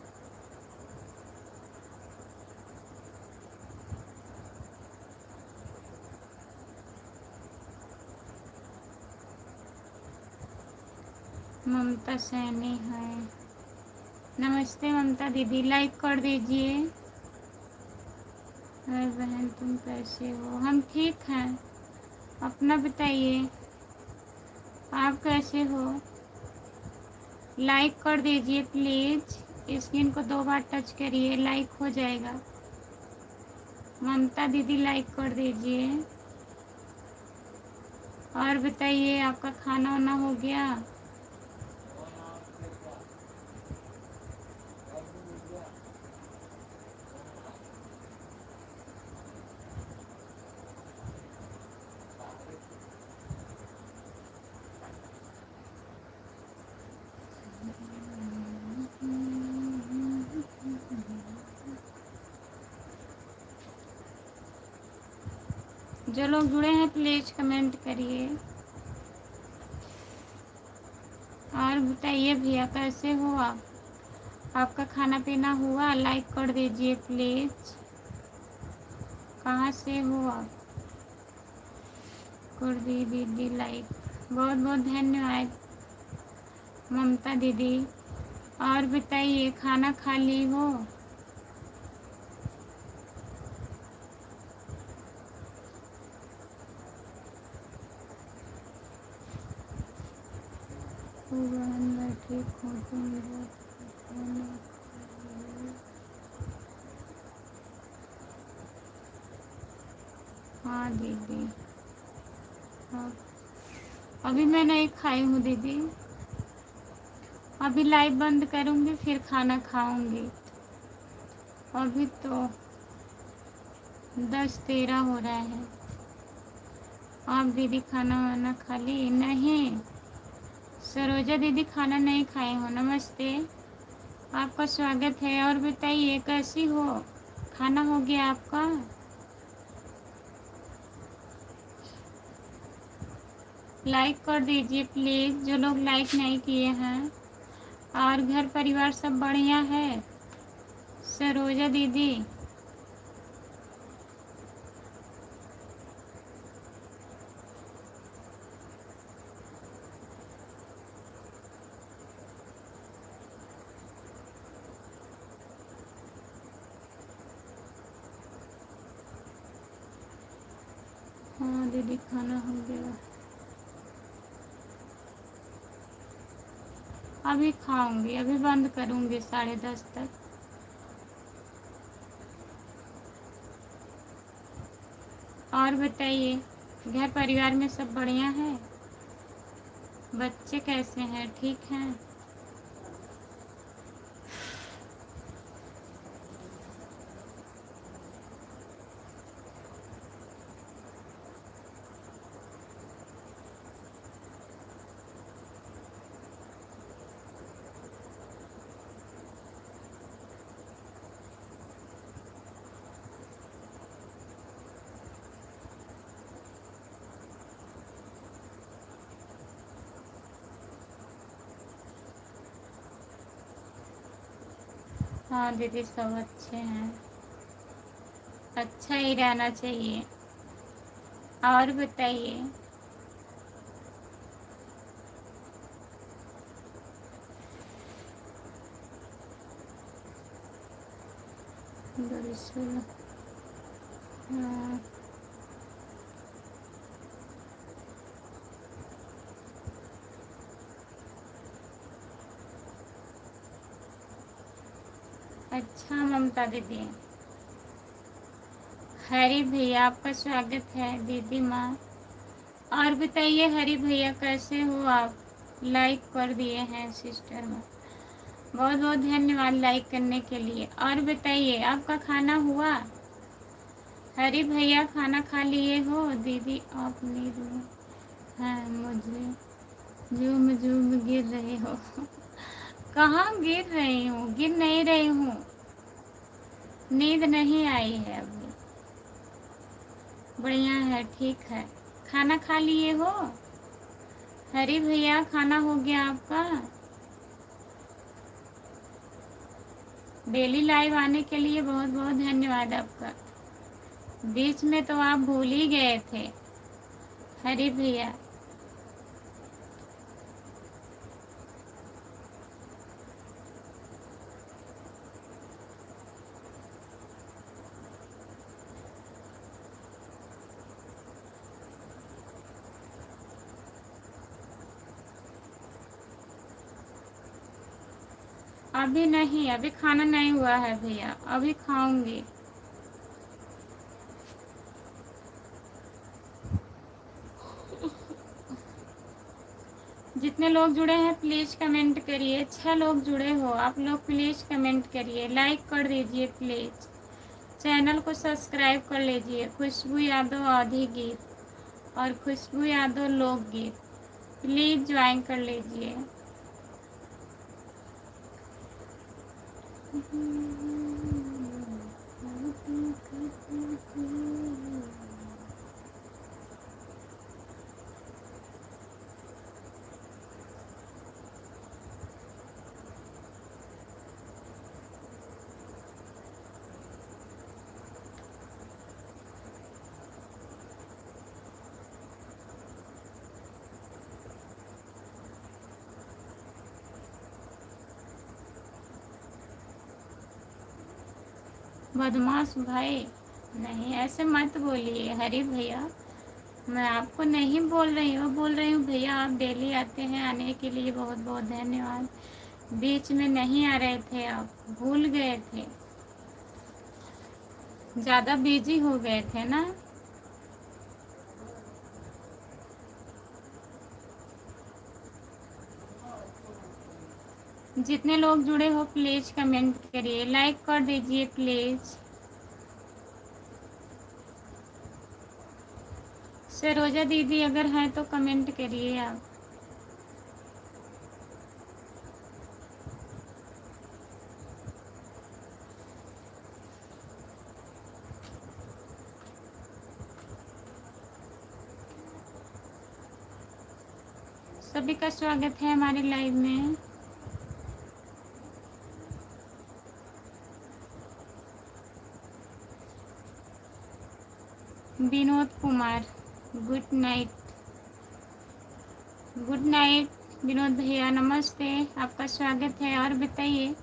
ममता सैनी है, नमस्ते ममता दीदी, लाइक कर दीजिए। अरे बहन, तुम कैसे हो? हम ठीक हैं, अपना बताइए, आप कैसे हो? लाइक कर दीजिए प्लीज़, स्क्रीन को 2 बार टच करिए, लाइक हो जाएगा। ममता दीदी लाइक कर दीजिए। और बताइए, आपका खाना वाना हो गया? जो लोग जुड़े हैं प्लीज़ कमेंट करिए। और बताइए भैया, कैसे हो आप? आपका खाना पीना हुआ? लाइक कर दीजिए प्लीज़। कहाँ से हो आप? कर दी दीदी लाइक, बहुत बहुत धन्यवाद ममता दीदी। और बताइए, खाना खा ली हो? बहन मैं ठीक हूँ, तुम लोग खाना खा लिए? हाँ दीदी। हाँ अभी मैं नहीं खाई हूँ दीदी, अभी लाइव बंद करूँगी फिर खाना खाऊँगी। अभी तो 10:13 हो रहा है। आप दीदी खाना वाना खा ली? नहीं सरोजा दीदी खाना नहीं खाए हो। नमस्ते, आपका स्वागत है। और बताइए कैसी हो? खाना हो गया आपका? लाइक कर दीजिए प्लीज़ जो लोग लाइक नहीं किए हैं। और घर परिवार सब बढ़िया है? सरोजा दीदी हाँ दीदी खाना हो गया, अभी खाऊंगी, अभी बंद करूंगी 10:30 तक। और बताइए घर परिवार में सब बढ़िया है? बच्चे कैसे हैं, ठीक हैं? हाँ दीदी सब अच्छे हैं, अच्छा ही रहना चाहिए। और बताइए दरअसल हाँ अच्छा ममता दीदी। हरी भैया आपका स्वागत है दीदी माँ। और बताइए हरी भैया कैसे हो आप? लाइक कर दिए हैं सिस्टर माँ, बहुत बहुत धन्यवाद लाइक करने के लिए। और बताइए आपका खाना हुआ? हरी भैया खाना खा लिए हो? दीदी आप नींद में हैं, मुझे झूम झूम गिर रहे हो। कहाँ गिर रही हूँ, गिर नहीं रही हूँ, नींद नहीं आई है अभी। बढ़िया है, ठीक है। खाना खा लिए हो? हरी भैया खाना हो गया आपका? डेली लाइव आने के लिए बहुत बहुत धन्यवाद आपका। बीच में तो आप भूल ही गए थे हरी भैया। अभी नहीं, अभी खाना नहीं हुआ है भैया, अभी खाऊंगी। जितने लोग जुड़े हैं प्लीज़ कमेंट करिए। 6 लोग जुड़े हो आप लोग, प्लीज़ कमेंट करिए, लाइक कर दीजिए प्लीज़। चैनल को सब्सक्राइब कर लीजिए। खुशबू यादव आधी गीत और खुशबू यादव लोकगीत प्लीज़ ज्वाइन कर लीजिए। बदमाश भाई, नहीं ऐसे मत बोलिए हरी भैया, मैं आपको नहीं बोल रही हूँ, बोल रही हूँ भैया आप डेली आते हैं, आने के लिए बहुत बहुत धन्यवाद। बीच में नहीं आ रहे थे, आप भूल गए थे, ज़्यादा बिजी हो गए थे ना। जितने लोग जुड़े हो प्लीज़ कमेंट करिए, लाइक कर दीजिए प्लीज़। सरोजा दीदी अगर हैं तो कमेंट करिए आप। सभी का स्वागत है हमारे लाइव में। Vinod Kumar, good night. Good night Vinod भैया, नमस्ते, आपका स्वागत है। और बताइए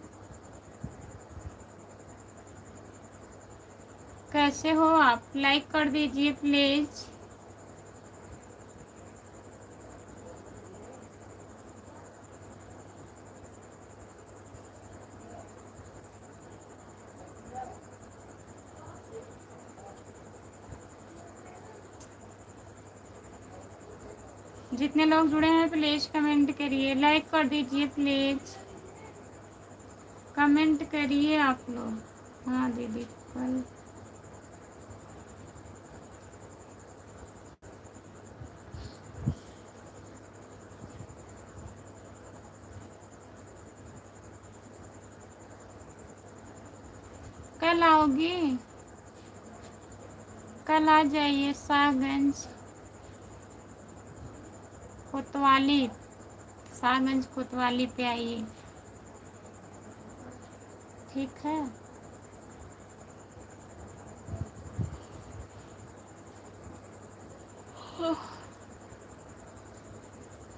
कैसे हो आप, लाइक कर दीजिए प्लीज़। जितने लोग जुड़े हैं प्लीज़ कमेंट करिए, लाइक कर दीजिए प्लीज़, कमेंट करिए आप लोग। हाँ दीदी कल आओगी? कल आ जाइए, शाहगंज कोतवाली, शाहगंज कोतवाली पे आइए, ठीक है।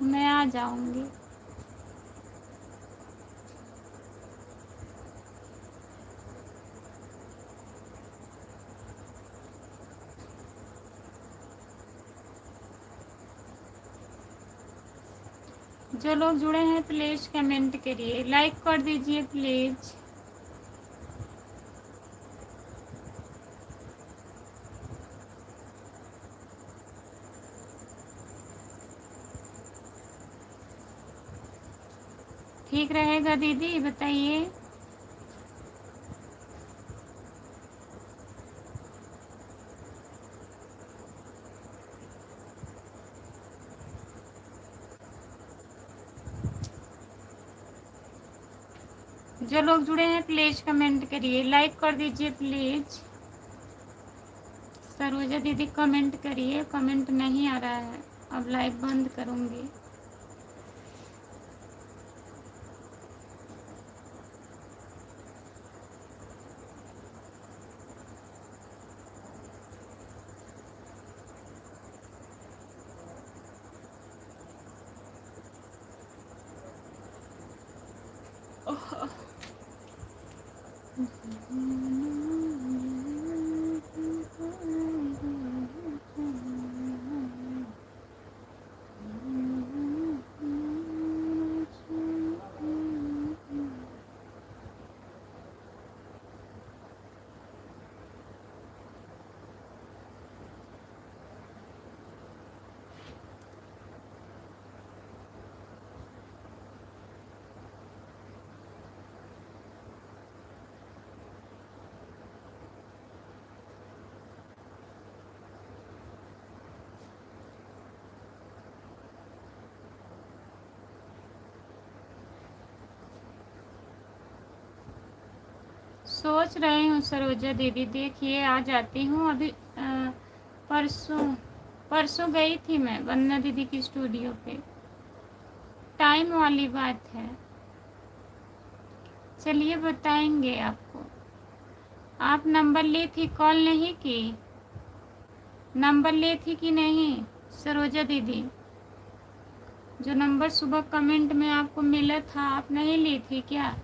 मैं आ जाऊंगी। जो लोग जुड़े हैं प्लीज़ कमेंट करिए, लाइक कर दीजिए प्लीज़। ठीक रहेगा दीदी, बताइए। जो लोग जुड़े हैं प्लीज़ कमेंट करिए, लाइक कर दीजिए प्लीज़। सरोजा दीदी कमेंट करिए, कमेंट नहीं आ रहा है, अब लाइव बंद करूँगी। सोच रही हूँ सरोजा दीदी, देखिए आ जाती हूँ अभी। परसों परसों गई थी मैं वंदना दीदी की स्टूडियो पे, टाइम वाली बात है। चलिए बताएंगे आपको। आप नंबर ली थी, कॉल नहीं की? नंबर ली थी कि नहीं सरोजा दीदी? जो नंबर सुबह कमेंट में आपको मिला था, आप नहीं ली थी क्या?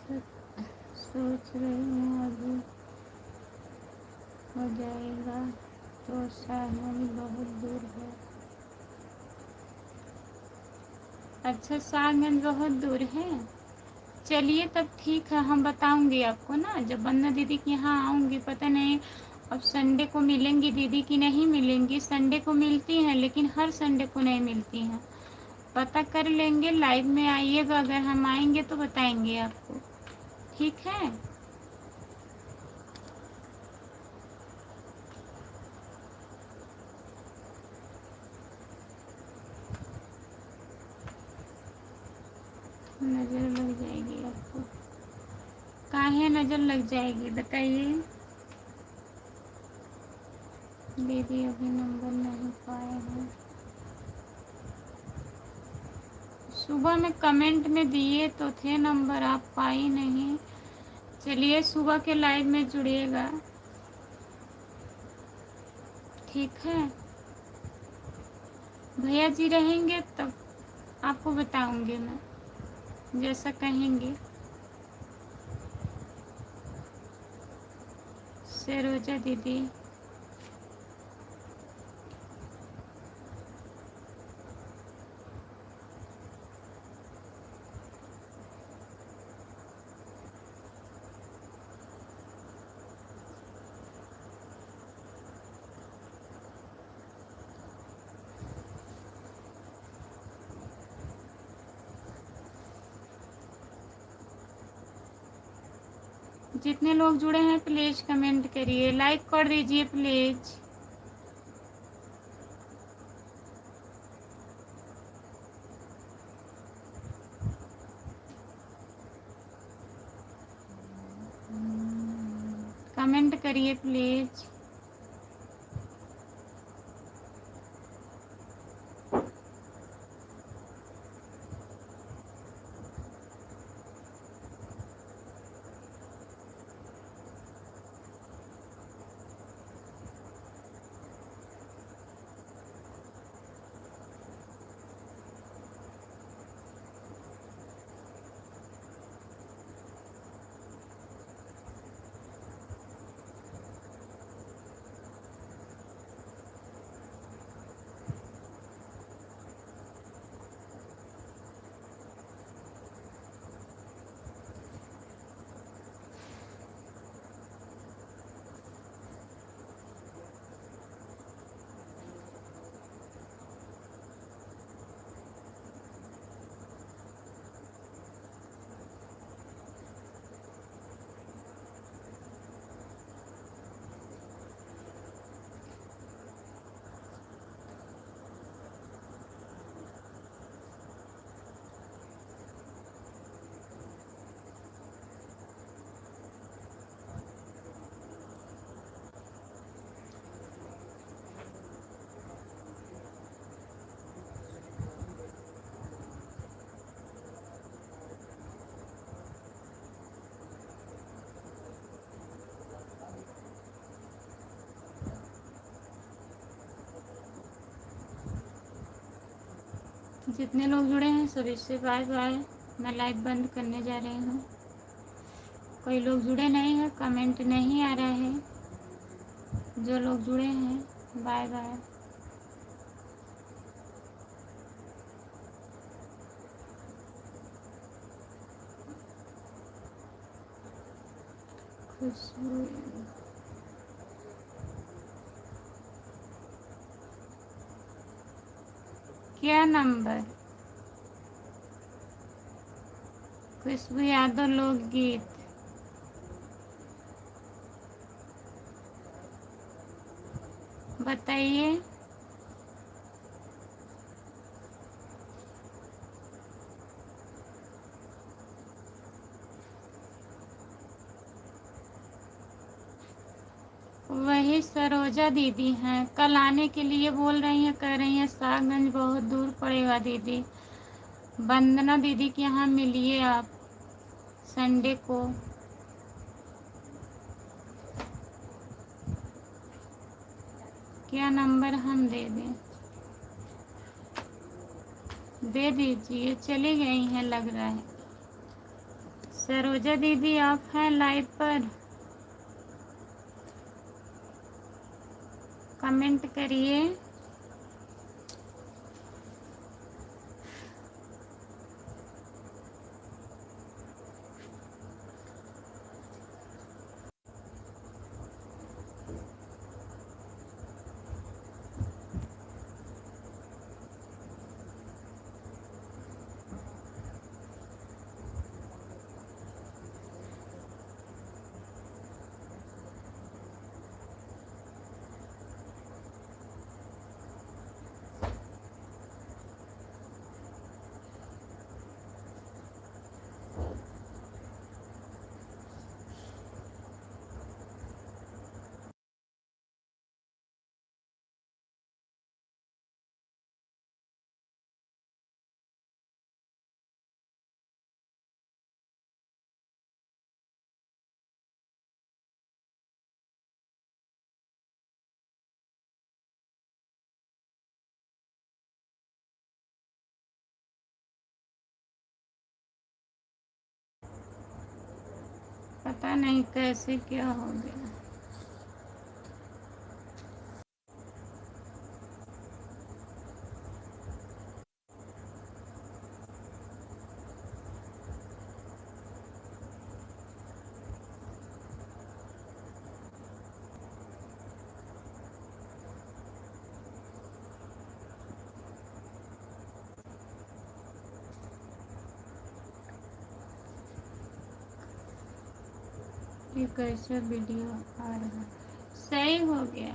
सोच रही हूँ अभी हो जाएगा तो सागन बहुत दूर है। अच्छा, सागन बहुत दूर है। चलिए तब ठीक है, हम बताऊंगी आपको ना, जब वंदना दीदी के यहाँ आऊँगी। पता नहीं अब संडे को मिलेंगी दीदी कि नहीं मिलेंगी। संडे को मिलती हैं लेकिन हर संडे को नहीं मिलती हैं। पता कर लेंगे, लाइव में आइएगा, अगर हम आएंगे तो बताएंगे आपको, ठीक है। नज़र लग जाएगी आपको। काहे नज़र लग जाएगी बताइए। दीदी अभी नंबर नहीं पाए हैं। सुबह में कमेंट में दिए तो थे नंबर, आप पाई नहीं। चलिए सुबह के लाइव में जुड़िएगा, ठीक है। भैया जी रहेंगे तब आपको बताऊंगी मैं, जैसा कहेंगे। सरोजा दीदी, जितने लोग जुड़े हैं प्लीज़ कमेंट करिए, लाइक कर दीजिए प्लीज़। कमेंट करिए प्लीज़। जितने लोग जुड़े हैं सभी से बाय बाय। मैं लाइव बंद करने जा रही हूँ। कोई लोग जुड़े नहीं हैं, कमेंट नहीं आ रहा है। जो लोग जुड़े हैं बाय बाय। खुशबू, क्या नंबर? खुशबू यादव लोकगीत। बताइए। वही सरोजा दीदी हैं, कल आने के लिए बोल रही हैं, कह रही हैं सागंज बहुत दूर पड़ेगा दीदी। वंदना दीदी के यहाँ मिलिए आप संडे को। क्या नंबर हम दे दें? दे दीजिए, चली गई हैं लग रहा है। सरोजा दीदी आप हैं लाइव पर, कमेंट करिए। पता नहीं कैसे क्या हो गया। ये कैसे वीडियो आ रहा है? सही हो गया।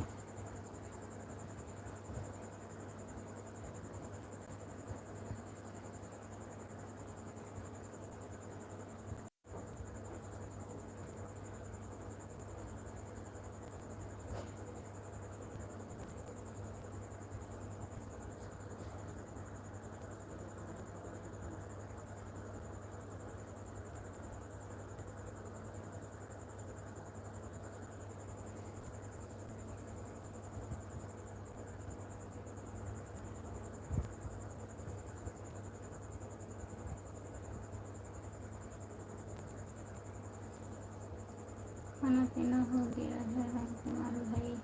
खाना पीना हो गया है हमारे भाई।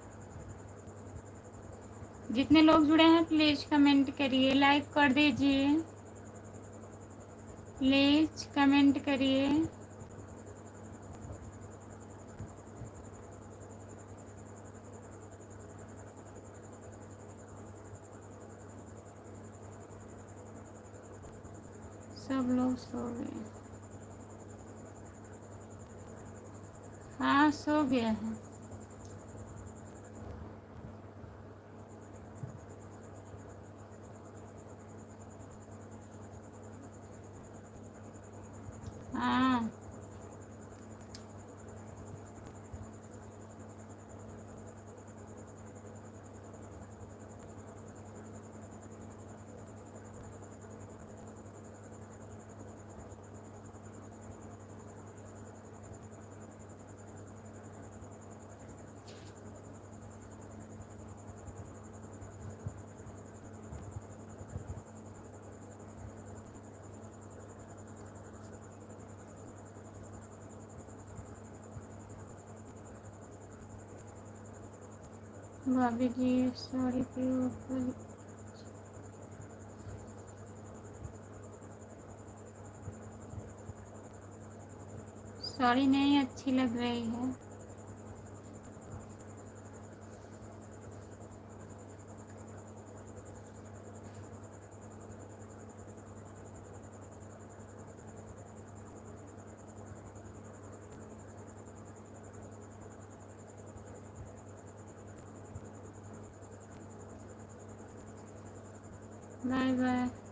जितने लोग जुड़े हैं प्लीज कमेंट करिए, लाइक कर दीजिए, प्लीज कमेंट करिए। सब लोग सो गए। हाँ सो गया है। हाँ भाभी जी साड़ी के ऊपर साड़ी नहीं अच्छी लग रही है। Bye bye.